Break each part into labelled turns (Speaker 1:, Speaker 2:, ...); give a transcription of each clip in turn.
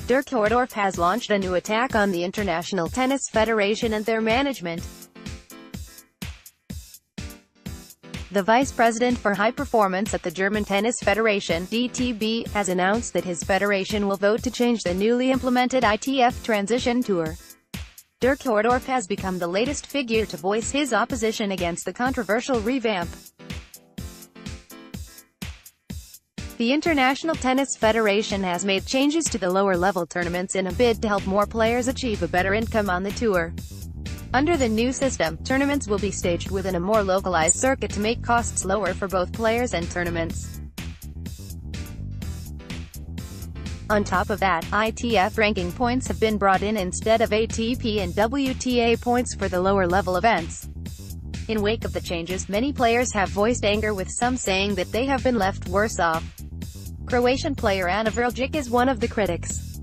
Speaker 1: Dirk Hordorff has launched a new attack on the International Tennis Federation and their management. The vice president for high performance at the German Tennis Federation, DTB, has announced that his federation will vote to change the newly implemented ITF Transition Tour. Dirk Hordorff has become the latest figure to voice his opposition against the controversial revamp. The International Tennis Federation has made changes to the lower-level tournaments in a bid to help more players achieve a better income on the tour. Under the new system, tournaments will be staged within a more localized circuit to make costs lower for both players and tournaments. On top of that, ITF ranking points have been brought in instead of ATP and WTA points for the lower-level events. In wake of the changes, many players have voiced anger, with some saying that they have been left worse off. Croatian player Ana Vrljic is one of the critics.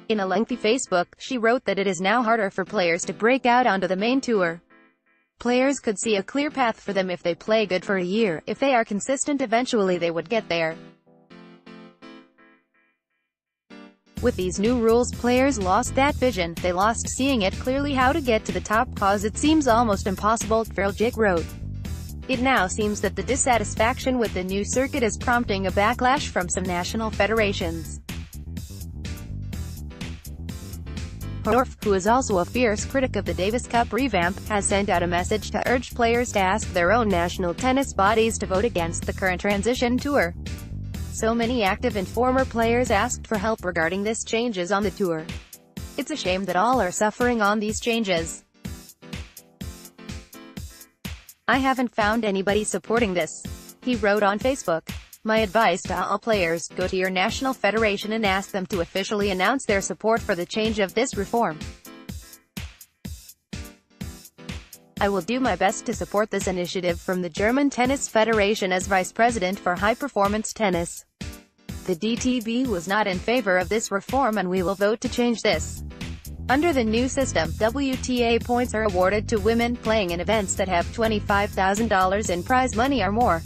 Speaker 1: In a lengthy Facebook, she wrote that it is now harder for players to break out onto the main tour. Players could see a clear path for them if they play good for a year. If they are consistent, eventually they would get there. With these new rules, players lost that vision. They lost seeing it clearly how to get to the top, cause it seems almost impossible, Vrljic wrote. It now seems that the dissatisfaction with the new circuit is prompting a backlash from some national federations. Hordorff, who is also a fierce critic of the Davis Cup revamp, has sent out a message to urge players to ask their own national tennis bodies to vote against the current transition tour. So many active and former players asked for help regarding this changes on the tour. It's a shame that all are suffering on these changes. I haven't found anybody supporting this, he wrote on Facebook. My advice to all players, go to your national federation and ask them to officially announce their support for the change of this reform. I will do my best to support this initiative from the German Tennis Federation as vice president for high-performance tennis. The DTB was not in favor of this reform and we will vote to change this. Under the new system, WTA points are awarded to women playing in events that have $25,000 in prize money or more.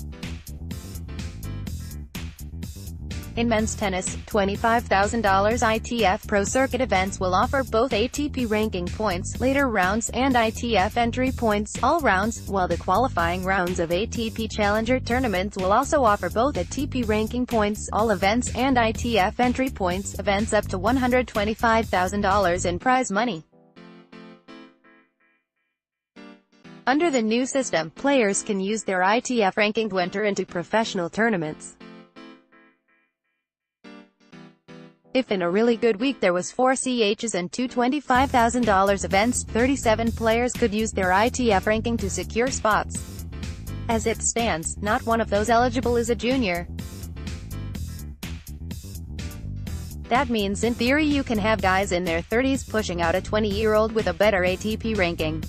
Speaker 1: In men's tennis, $25,000 ITF Pro Circuit events will offer both ATP ranking points, later rounds, and ITF entry points, all rounds, while the qualifying rounds of ATP Challenger tournaments will also offer both ATP ranking points, all events, and ITF entry points, events up to $125,000 in prize money. Under the new system, players can use their ITF ranking to enter into professional tournaments. If in a really good week there was 4 CHs and 2 $25,000 events, 37 players could use their ITF ranking to secure spots. As it stands, not one of those eligible is a junior. That means in theory you can have guys in their 30s pushing out a 20-year-old with a better ATP ranking.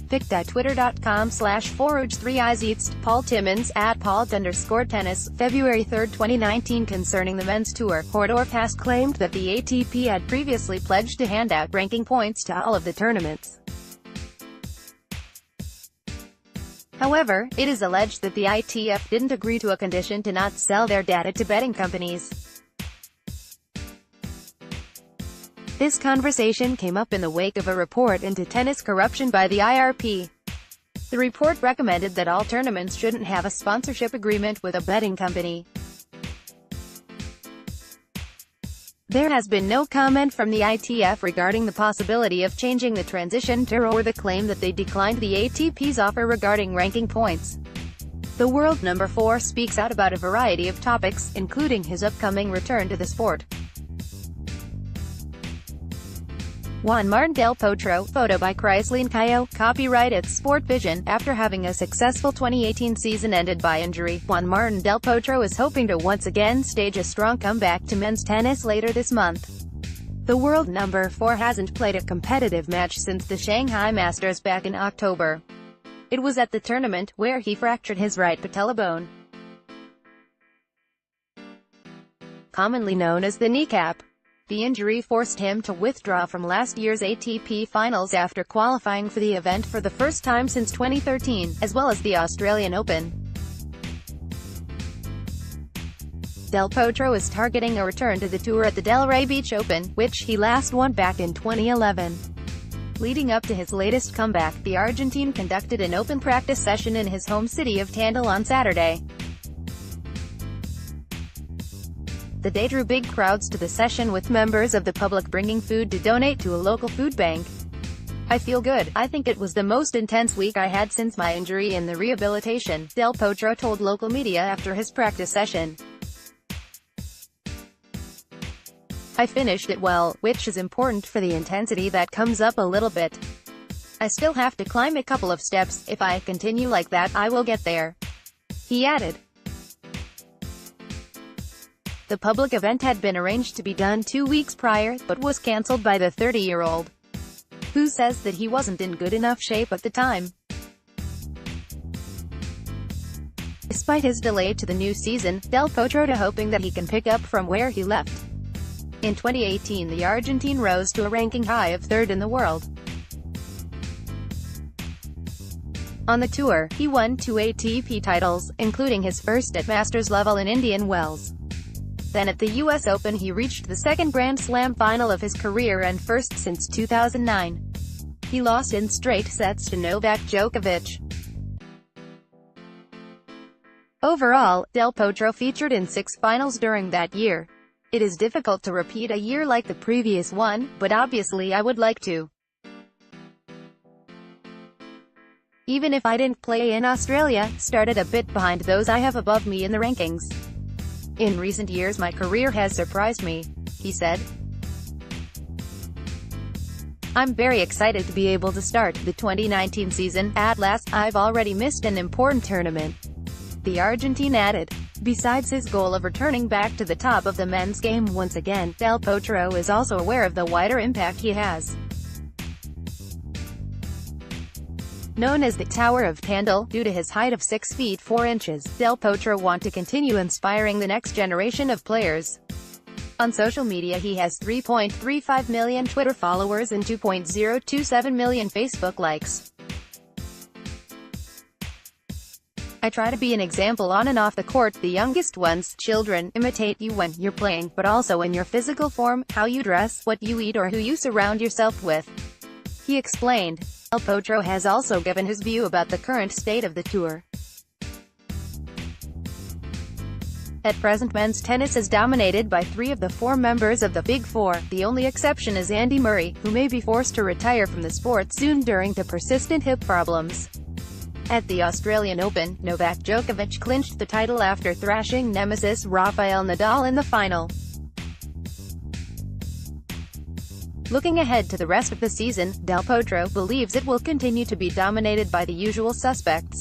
Speaker 1: Pic.twitter.com/4uj3izitst, Paul Timmons, @Paul_tennis, February 3, 2019. Concerning the men's tour, Hordorff has claimed that the ATP had previously pledged to hand out ranking points to all of the tournaments. However, it is alleged that the ITF didn't agree to a condition to not sell their data to betting companies. This conversation came up in the wake of a report into tennis corruption by the IRP. The report recommended that all tournaments shouldn't have a sponsorship agreement with a betting company. There has been no comment from the ITF regarding the possibility of changing the transition tour or the claim that they declined the ATP's offer regarding ranking points. The world number 4 speaks out about a variety of topics, including his upcoming return to the sport. Juan Martín del Potro, photo by Chrysaline Cayo, copyright at Sport Vision. After having a successful 2018 season ended by injury, Juan Martín del Potro is hoping to once again stage a strong comeback to men's tennis later this month. The world number 4 hasn't played a competitive match since the Shanghai Masters back in October. It was at the tournament, where he fractured his right patella bone, commonly known as the kneecap. The injury forced him to withdraw from last year's ATP Finals after qualifying for the event for the first time since 2013, as well as the Australian Open. Del Potro is targeting a return to the tour at the Delray Beach Open, which he last won back in 2011. Leading up to his latest comeback, the Argentine conducted an open practice session in his home city of Tandil on Saturday. The day drew big crowds to the session, with members of the public bringing food to donate to a local food bank. "I feel good. I think it was the most intense week I had since my injury in the rehabilitation," Del Potro told local media after his practice session. "I finished it well, which is important for the intensity that comes up a little bit. I still have to climb a couple of steps. If I continue like that, I will get there," he added. The public event had been arranged to be done 2 weeks prior, but was cancelled by the 30-year-old, who says that he wasn't in good enough shape at the time. Despite his delay to the new season, Del Potro hoping that he can pick up from where he left. In 2018, the Argentine rose to a ranking high of 3rd in the world. On the tour, he won 2 ATP titles, including his first at Masters level in Indian Wells. Then at the US Open he reached the second Grand Slam final of his career and first since 2009. He lost in straight sets to Novak Djokovic. Overall, Del Potro featured in 6 finals during that year. "It is difficult to repeat a year like the previous one, but obviously I would like to. Even if I didn't play in Australia, started a bit behind those I have above me in the rankings. In recent years my career has surprised me," he said. "I'm very excited to be able to start the 2019 season. At last, I've already missed an important tournament," the Argentine added. Besides his goal of returning back to the top of the men's game once again, Del Potro is also aware of the wider impact he has. Known as the Tower of Tandil, due to his height of 6 feet 4 inches, Del Potro wants to continue inspiring the next generation of players. On social media he has 3.35 million Twitter followers and 2.027 million Facebook likes. "I try to be an example on and off the court. The youngest ones, children, imitate you when you're playing, but also in your physical form, how you dress, what you eat or who you surround yourself with," he explained. Del Potro has also given his view about the current state of the tour. At present, men's tennis is dominated by 3 of the 4 members of the Big Four. The only exception is Andy Murray, who may be forced to retire from the sport soon during the persistent hip problems. At the Australian Open, Novak Djokovic clinched the title after thrashing nemesis Rafael Nadal in the final. Looking ahead to the rest of the season, Del Potro believes it will continue to be dominated by the usual suspects,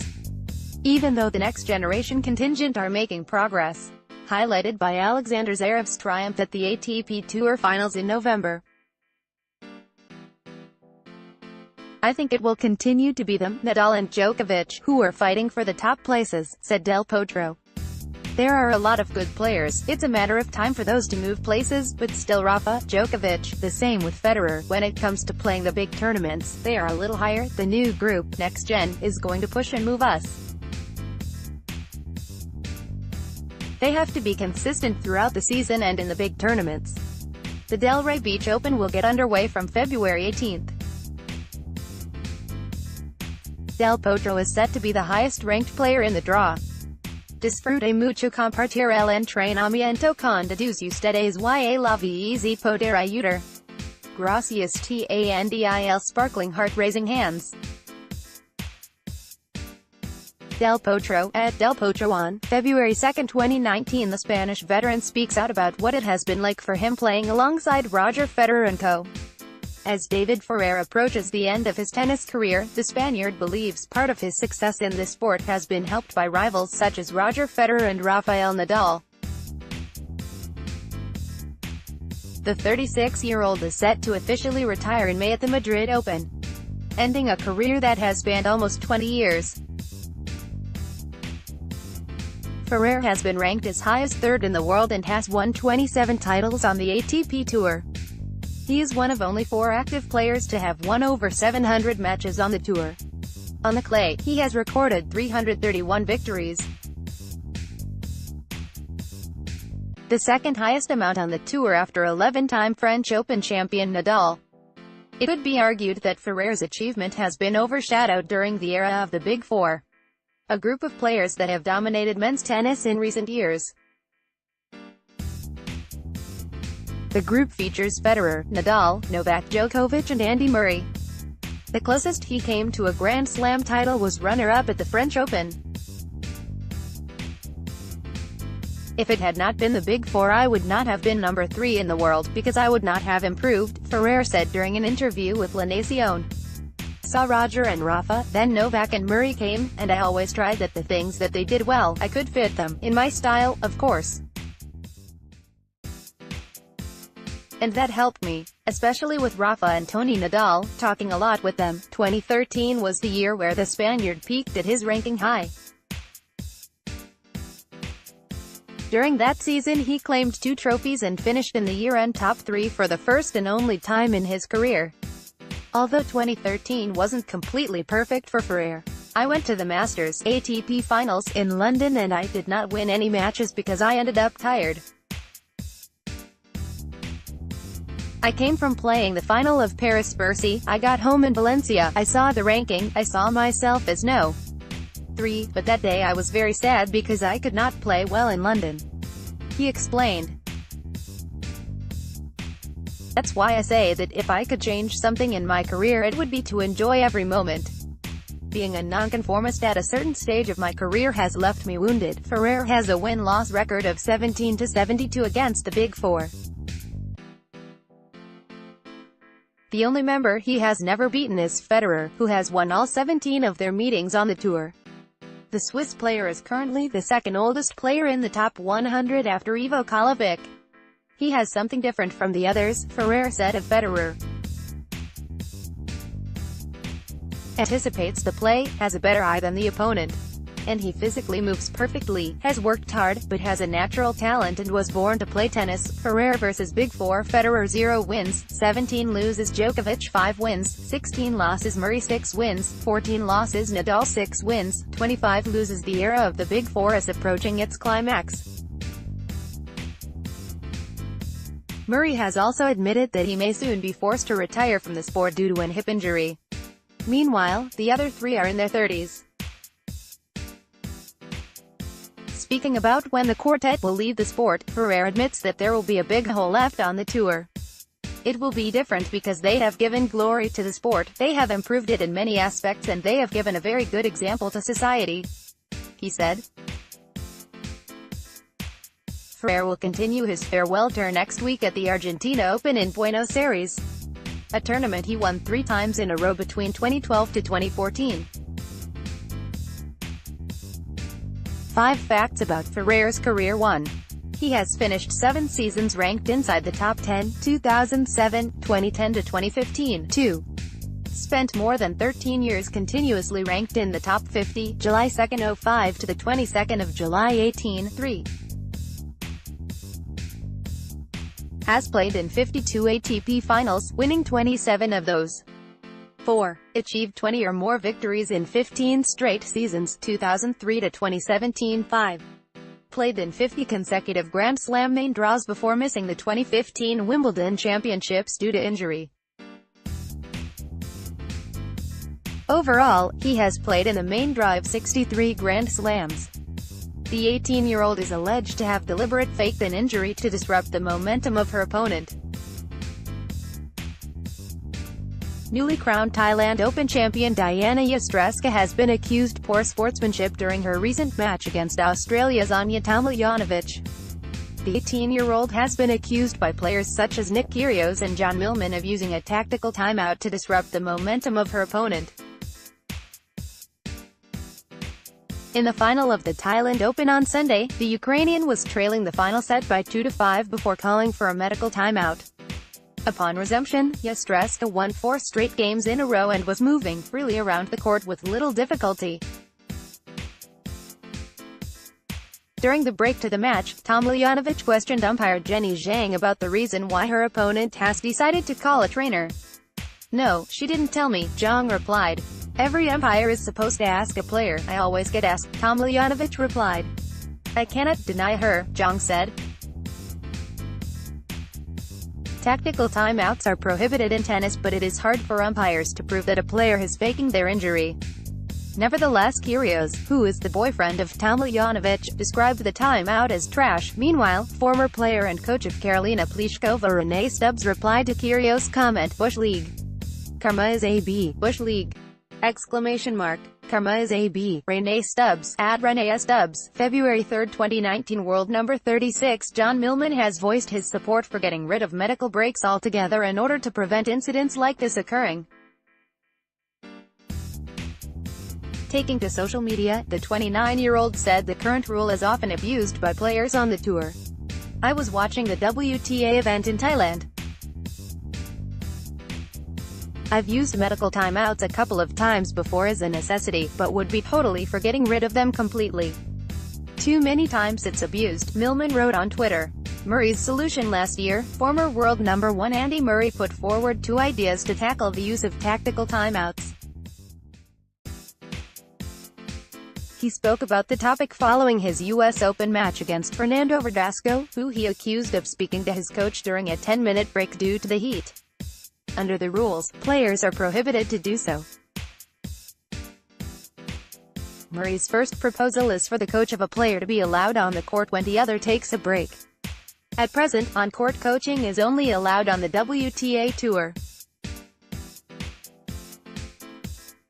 Speaker 1: even though the next generation contingent are making progress, highlighted by Alexander Zverev's triumph at the ATP Tour Finals in November. "I think it will continue to be them, Nadal and Djokovic, who are fighting for the top places," said Del Potro. "There are a lot of good players. It's a matter of time for those to move places, but still Rafa, Djokovic, the same with Federer. When it comes to playing the big tournaments, they are a little higher. The new group, Next Gen, is going to push and move us. They have to be consistent throughout the season and in the big tournaments." The Delray Beach Open will get underway from February 18th. Del Potro is set to be the highest-ranked player in the draw. "Disfrute mucho compartir el entrenamiento con todos ustedes y la vie y poder ayudar. Gracias tandil sparkling heart-raising hands." Del Potro, at Del Potro on February 2, 2019. The Spanish veteran speaks out about what it has been like for him playing alongside Roger Federer and co. As David Ferrer approaches the end of his tennis career, the Spaniard believes part of his success in this sport has been helped by rivals such as Roger Federer and Rafael Nadal. The 36-year-old is set to officially retire in May at the Madrid Open, ending a career that has spanned almost 20 years. Ferrer has been ranked as high as 3rd in the world and has won 27 titles on the ATP Tour. He is one of only 4 active players to have won over 700 matches on the tour. On the clay, he has recorded 331 victories. the second highest amount on the tour after 11-time French Open champion Nadal. It could be argued that Ferrer's achievement has been overshadowed during the era of the Big Four, a group of players that have dominated men's tennis in recent years. The group features Federer, Nadal, Novak Djokovic and Andy Murray. The closest he came to a Grand Slam title was runner-up at the French Open. If it had not been the Big Four, I would not have been number 3 in the world, because I would not have improved, Ferrer said during an interview with La Nación. Saw Roger and Rafa, then Novak and Murray came, and I always tried that the things that they did well, I could fit them, in my style, of course. And that helped me, especially with Rafa and Tony Nadal, talking a lot with them. 2013 was the year where the Spaniard peaked at his ranking high. During that season he claimed 2 trophies and finished in the year-end top 3 for the first and only time in his career. Although 2013 wasn't completely perfect for Ferrer, I went to the Masters ATP Finals in London and I did not win any matches because I ended up tired. I came from playing the final of Paris-Bercy, I got home in Valencia, I saw the ranking, I saw myself as no. 3, but that day I was very sad because I could not play well in London. He explained. That's why I say that if I could change something in my career it would be to enjoy every moment. Being a nonconformist at a certain stage of my career has left me wounded. Ferrer has a win-loss record of 17-72 against the Big Four. The only member he has never beaten is Federer, who has won all 17 of their meetings on the tour. The Swiss player is currently the second oldest player in the top 100 after Ivo Kolovic. He has something different from the others, Ferrer said of Federer. Anticipates the play, has a better eye than the opponent. And he physically moves perfectly, has worked hard, but has a natural talent and was born to play tennis. Ferrer vs Big Four. Federer 0 wins, 17 loses. Djokovic 5 wins, 16 losses. Murray 6 wins, 14 losses. Nadal 6 wins, 25 loses. The era of the Big Four is approaching its climax. Murray has also admitted that he may soon be forced to retire from the sport due to an hip injury. Meanwhile, the other 3 are in their 30s. Speaking about when the quartet will leave the sport, Ferrer admits that there will be a big hole left on the tour. It will be different because they have given glory to the sport, they have improved it in many aspects and they have given a very good example to society, he said. Ferrer will continue his farewell tour next week at the Argentina Open in Buenos Aires, a tournament he won 3 times in a row between 2012 to 2014. 5 facts about Ferrer's career. 1. He has finished 7 seasons ranked inside the top 10, 2007, 2010 to 2015. 2. Spent more than 13 years continuously ranked in the top 50, July 2, 05 to the 22nd of July 18. 3. Has played in 52 ATP finals, winning 27 of those. 4. Achieved 20 or more victories in 15 straight seasons, 2003 to 2017. 5. Played in 50 consecutive Grand Slam main draws before missing the 2015 Wimbledon Championships due to injury. Overall, he has played in the main draw of 63 Grand Slams. The 18-year-old is alleged to have deliberate faked an injury to disrupt the momentum of her opponent. Newly crowned Thailand Open champion Diana Yastrevska has been accused poor sportsmanship during her recent match against Australia's Anya Tomljanovic. The 18-year-old has been accused by players such as Nick Kyrgios and John Millman of using a tactical timeout to disrupt the momentum of her opponent. In the final of the Thailand Open on Sunday, the Ukrainian was trailing the final set by 2-5 before calling for a medical timeout. Upon resumption, Yastrevska won 4 straight games in a row and was moving freely around the court with little difficulty. During the break to the match, Tomljanovic questioned umpire Jenny Zhang about the reason why her opponent has decided to call a trainer. "No, she didn't tell me," Zhang replied. "Every umpire is supposed to ask a player. I always get asked," Tomljanovic replied. "I cannot deny her," Zhang said. Tactical timeouts are prohibited in tennis, but it is hard for umpires to prove that a player is faking their injury. Nevertheless, Kyrgios, who is the boyfriend of Tomljanovic, described the timeout as trash. Meanwhile, former player and coach of Karolina Pliskova Renee Stubbs replied to Kyrgios' comment, "Bush League. Karma is AB. Bush League!" Exclamation mark. Karma is AB. Renee Stubbs, at Renee Stubbs. February 3, 2019. World number 36 John Millman has voiced his support for getting rid of medical breaks altogether in order to prevent incidents like this occurring. Taking to social media, the 29-year-old said the current rule is often abused by players on the tour. "I was watching the WTA event in Thailand. I've used medical timeouts a couple of times before as a necessity, but would be totally for getting rid of them completely. Too many times it's abused," Millman wrote on Twitter. Murray's solution last year, former world number 1 Andy Murray put forward 2 ideas to tackle the use of tactical timeouts. He spoke about the topic following his U.S. Open match against Fernando Verdasco, who he accused of speaking to his coach during a 10-minute break due to the heat. Under the rules, players are prohibited to do so. Murray's first proposal is for the coach of a player to be allowed on the court when the other takes a break. At present, on-court coaching is only allowed on the WTA Tour.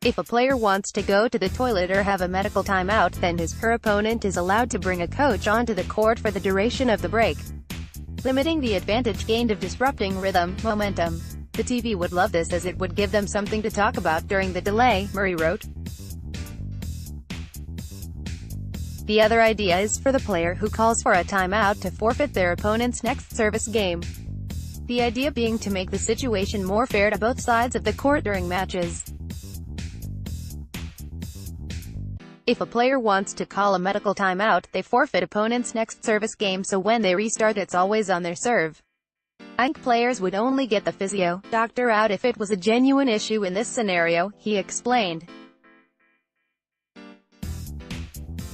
Speaker 1: If a player wants to go to the toilet or have a medical timeout, then his/her opponent is allowed to bring a coach onto the court for the duration of the break, limiting the advantage gained of disrupting rhythm, momentum. "The TV would love this as it would give them something to talk about during the delay," Murray wrote. The other idea is for the player who calls for a timeout to forfeit their opponent's next service game. The idea being to make the situation more fair to both sides of the court during matches. If a player wants to call a medical timeout, they forfeit opponent's next service game, so when they restart it's always on their serve. "I think players would only get the physio doctor out if it was a genuine issue in this scenario," he explained.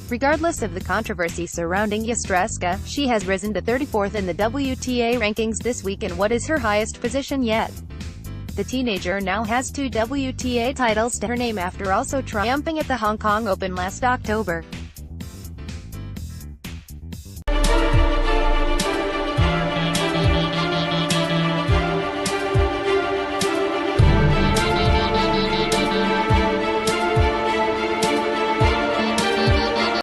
Speaker 1: Regardless of the controversy surrounding Jastrzębska, she has risen to 34th in the WTA rankings this week in what is her highest position yet. The teenager now has 2 WTA titles to her name after also triumphing at the Hong Kong Open last October.